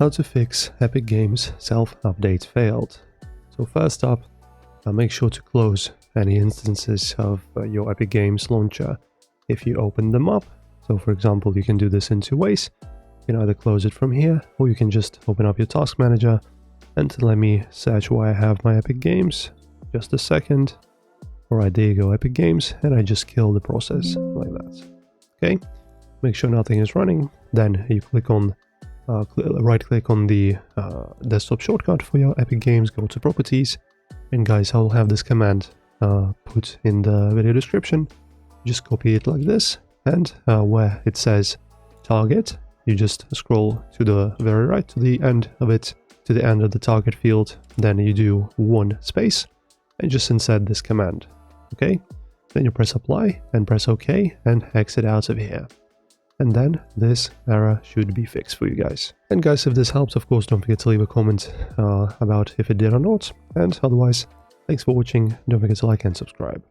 how to fix Epic Games self-update failed. So first up, make sure to close any instances of your Epic Games launcher if you open them up. So for example, you can do this in two ways. You can either close it from here, or you can just open up your task manager and let me search where I have my Epic Games. Just a second. Alright, there you go, Epic Games, and I just kill the process like that. Okay, make sure nothing is running. Then you click on right click on the desktop shortcut for your Epic Games, go to properties, and guys, I'll have this command put in the video description. Just copy it like this, and where it says target, you just scroll to the very right, to the end of it, to the end of the target field, then you do one space and just insert this command. Okay, then you press apply and press OK and exit out of here. And then this error should be fixed for you guys. And guys, if this helps, of course, don't forget to leave a comment about if it did or not. And otherwise, thanks for watching. Don't forget to like and subscribe.